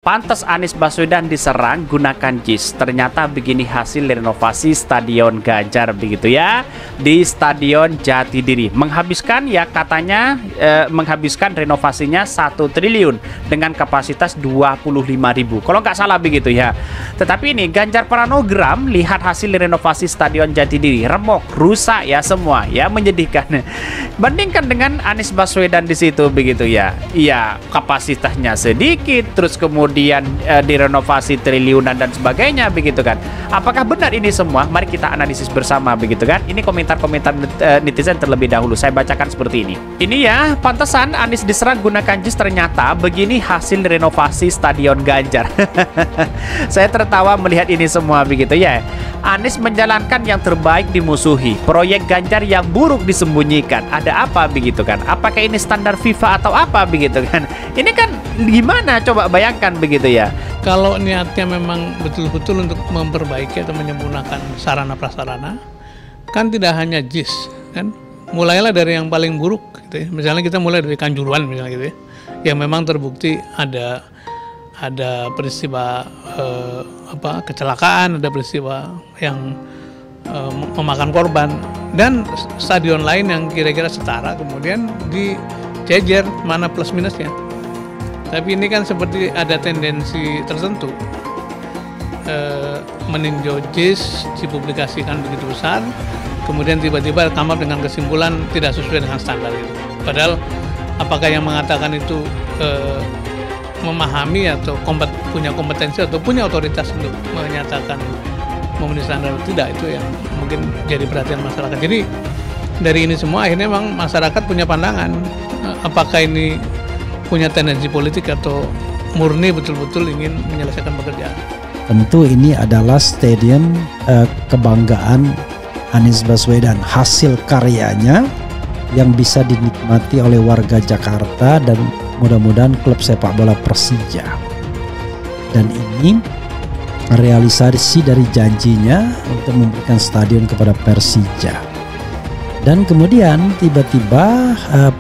Pantas Anies Baswedan diserang gunakan JIS. Ternyata begini hasil renovasi Stadion Ganjar begitu ya, di Stadion Jatidiri. Menghabiskan ya katanya menghabiskan renovasinya 1 triliun dengan kapasitas 25.000. Kalau nggak salah begitu ya. Tetapi ini Ganjar Pranogram, lihat hasil renovasi Stadion Jatidiri, remuk, rusak ya semua ya, menyedihkan. Bandingkan dengan Anies Baswedan di situ begitu ya. Iya, kapasitasnya sedikit, terus kemudian direnovasi triliunan dan sebagainya begitu kan. Apakah benar ini semua? Mari kita analisis bersama begitu kan. Ini komentar-komentar netizen terlebih dahulu. Saya bacakan seperti ini. Ini ya, pantesan Anies diserang gunakan JIS, ternyata begini hasil renovasi Stadion Ganjar. Saya tertawa melihat ini semua begitu ya. Anies menjalankan yang terbaik dimusuhi, proyek Ganjar yang buruk disembunyikan. Ada apa begitu kan? Apakah ini standar FIFA atau apa begitu kan? Ini kan gimana, coba bayangkan begitu ya. Kalau niatnya memang betul-betul untuk memperbaiki atau menyempurnakan sarana prasarana, kan tidak hanya JIS kan, mulailah dari yang paling buruk gitu ya. Misalnya kita mulai dari Kanjuruhan misalnya gitu ya, yang memang terbukti ada peristiwa kecelakaan, ada peristiwa yang memakan korban, dan stadion lain yang kira-kira setara kemudian dijejer mana plus minusnya. Tapi ini kan seperti ada tendensi tertentu, meninjau JIS dipublikasikan begitu besar, kemudian tiba-tiba come up dengan kesimpulan tidak sesuai dengan standar itu. Padahal apakah yang mengatakan itu memahami atau punya kompetensi atau punya otoritas untuk menyatakan memenuhi standar, tidak, itu yang mungkin jadi perhatian masyarakat. Jadi dari ini semua akhirnya memang masyarakat punya pandangan, apakah ini punya tendensi politik atau murni betul-betul ingin menyelesaikan pekerjaan. Tentu ini adalah stadion kebanggaan Anies Baswedan, hasil karyanya yang bisa dinikmati oleh warga Jakarta dan mudah-mudahan klub sepak bola Persija. Dan ini realisasi dari janjinya untuk memberikan stadion kepada Persija. Dan kemudian tiba-tiba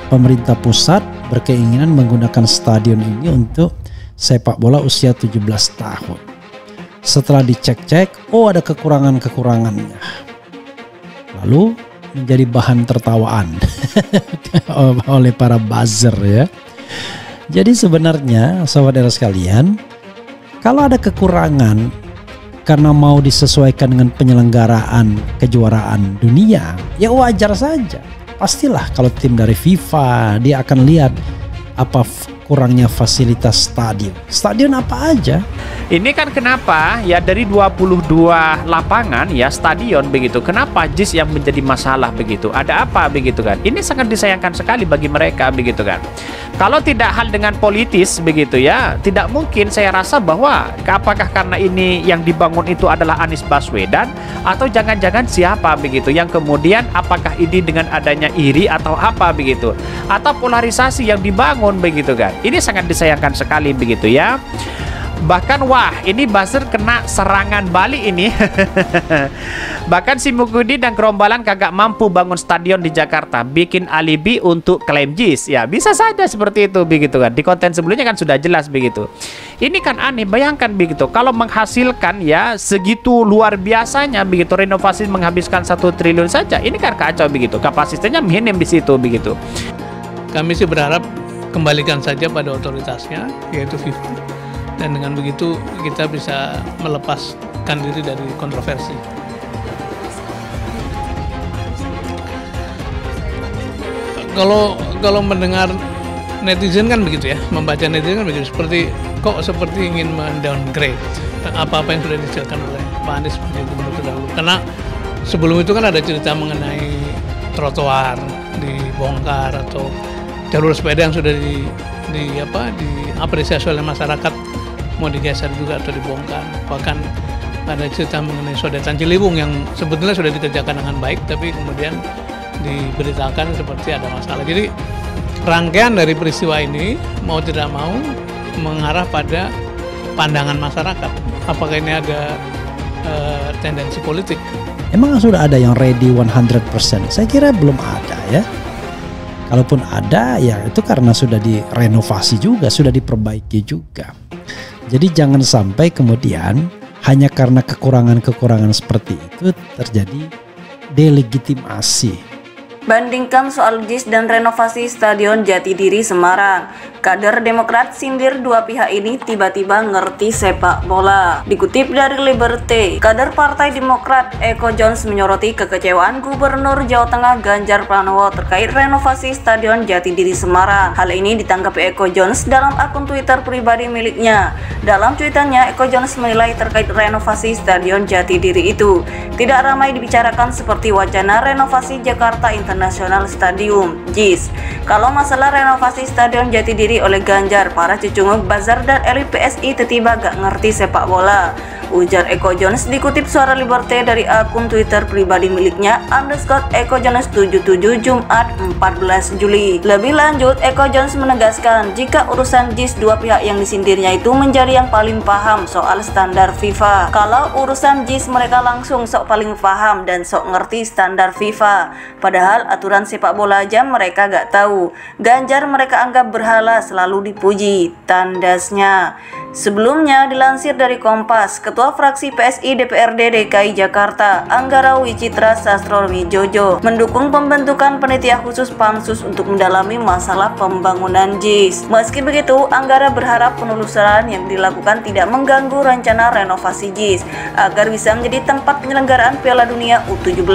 pemerintah pusat berkeinginan menggunakan stadion ini untuk sepak bola usia 17 tahun. Setelah dicek-cek, oh ada kekurangan-kekurangannya. Lalu menjadi bahan tertawaan oleh para buzzer ya. Jadi sebenarnya sahabat era sekalian, kalau ada kekurangan karena mau disesuaikan dengan penyelenggaraan kejuaraan dunia, ya wajar saja. Pastilah kalau tim dari FIFA dia akan lihat apa kurangnya fasilitas stadion. Stadion apa aja? Ini kan kenapa ya dari 22 lapangan ya stadion begitu, kenapa JIS yang menjadi masalah begitu? Ada apa begitu kan? Ini sangat disayangkan sekali bagi mereka begitu kan. Kalau tidak hal dengan politis begitu ya, tidak mungkin saya rasa bahwa apakah karena ini yang dibangun itu adalah Anies Baswedan atau jangan-jangan siapa begitu yang kemudian apakah ini dengan adanya iri atau apa begitu, atau polarisasi yang dibangun begitu kan. Ini sangat disayangkan sekali begitu ya. Bahkan wah, ini buzzer kena serangan balik ini. Bahkan si Mukudi dan gerombolan kagak mampu bangun stadion di Jakarta, bikin alibi untuk klaim JIS. Ya bisa saja seperti itu begitu kan. Di konten sebelumnya kan sudah jelas begitu. Ini kan aneh, bayangkan begitu kalau menghasilkan ya segitu luar biasanya begitu, renovasi menghabiskan 1 triliun saja. Ini kan kacau begitu. Kapasitasnya minim di situ begitu. Kami sih berharap kembalikan saja pada otoritasnya, yaitu FIFA. Dan dengan begitu kita bisa melepaskan diri dari kontroversi. Kalau mendengar netizen kan begitu ya, membaca netizen kan begitu, seperti ingin mendowngrade apa-apa yang sudah dijelaskan oleh Pak Anies sebagai gubernur terdahulu. Karena sebelum itu kan ada cerita mengenai trotoar dibongkar atau jalur sepeda yang sudah diapresiasi oleh masyarakat mau digeser juga atau dibongkar. Bahkan ada cerita mengenai sodetan Ciliwung yang sebetulnya sudah dikerjakan dengan baik, tapi kemudian diberitakan seperti ada masalah. Jadi rangkaian dari peristiwa ini mau tidak mau mengarah pada pandangan masyarakat. Apakah ini ada tendensi politik? Emang sudah ada yang ready 100%? Saya kira belum ada ya. Kalaupun ada ya itu karena sudah direnovasi juga, sudah diperbaiki juga. Jadi jangan sampai kemudian hanya karena kekurangan-kekurangan seperti itu terjadi delegitimasi. Bandingkan soal JIS dan renovasi Stadion Jatidiri Semarang. Kader Demokrat sindir dua pihak ini tiba-tiba ngerti sepak bola. Dikutip dari Liberty, kader Partai Demokrat Eko Jones menyoroti kekecewaan Gubernur Jawa Tengah Ganjar Pranowo terkait renovasi Stadion Jatidiri Semarang. Hal ini ditanggapi Eko Jones dalam akun Twitter pribadi miliknya. Dalam cuitannya, Eko Jones menilai terkait renovasi Stadion Jatidiri itu tidak ramai dibicarakan seperti wacana renovasi Jakarta International Stadium (JIS). Kalau masalah renovasi Stadion Jatidiri oleh Ganjar, para cucunguk bazar dan elit PSI tiba-tiba gak ngerti sepak bola, ujar Eko Jones dikutip Suara Liberty dari akun Twitter pribadi miliknya _EkoJones77 Jumat 14 Juli. Lebih lanjut, Eko Jones menegaskan jika urusan JIS dua pihak yang disindirnya itu menjadi yang paling paham soal standar FIFA. Kalau urusan JIS mereka langsung sok paling paham dan sok ngerti standar FIFA. Padahal aturan sepak bola aja mereka gak tahu. Ganjar mereka anggap berhala, selalu dipuji, tandasnya. Sebelumnya dilansir dari Kompas, Ketua Fraksi PSI DPRD DKI Jakarta Anggara Wicitra Sastrowijojo mendukung pembentukan panitia khusus Pansus untuk mendalami masalah pembangunan JIS. Meski begitu, Anggara berharap penelusuran yang dilakukan tidak mengganggu rencana renovasi JIS agar bisa menjadi tempat penyelenggaraan Piala Dunia U17.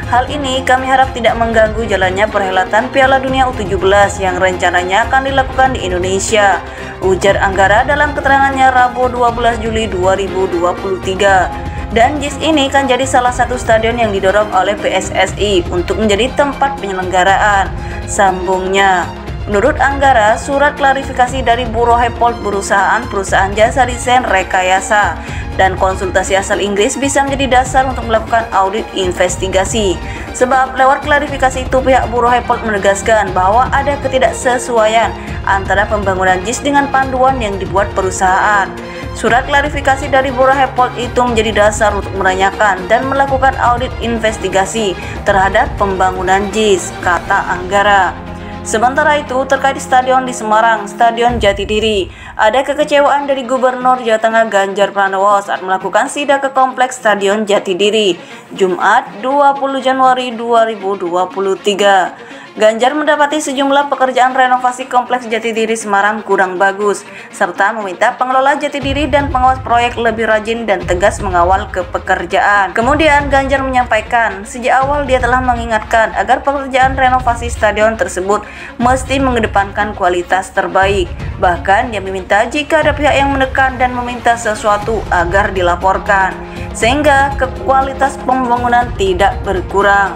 Hal ini kami harap tidak mengganggu jalannya perhelatan Piala Dunia U17 yang rencananya akan dilakukan di Indonesia, ujar Anggara dalam keterangannya Rabu 12 Juli 2023. Dan JIS ini kan jadi salah satu stadion yang didorong oleh PSSI untuk menjadi tempat penyelenggaraan, sambungnya. Menurut Anggara, surat klarifikasi dari Bureau Happold perusahaan jasa desain rekayasa dan konsultasi asal Inggris bisa menjadi dasar untuk melakukan audit investigasi. Sebab lewat klarifikasi itu pihak Bureau Happold menegaskan bahwa ada ketidaksesuaian antara pembangunan JIS dengan panduan yang dibuat perusahaan. Surat klarifikasi dari Bureau Happold itu menjadi dasar untuk menanyakan dan melakukan audit investigasi terhadap pembangunan JIS, kata Anggara. Sementara itu, terkait stadion di Semarang, Stadion Jatidiri, ada kekecewaan dari Gubernur Jawa Tengah Ganjar Pranowo saat melakukan sidak ke kompleks Stadion Jatidiri, Jumat 20 Januari 2023. Ganjar mendapati sejumlah pekerjaan renovasi kompleks Jatidiri Semarang kurang bagus, serta meminta pengelola Jatidiri dan pengawas proyek lebih rajin dan tegas mengawal ke pekerjaan. Kemudian Ganjar menyampaikan, sejak awal dia telah mengingatkan agar pekerjaan renovasi stadion tersebut mesti mengedepankan kualitas terbaik. Bahkan dia meminta jika ada pihak yang menekan dan meminta sesuatu agar dilaporkan, sehingga kualitas pembangunan tidak berkurang.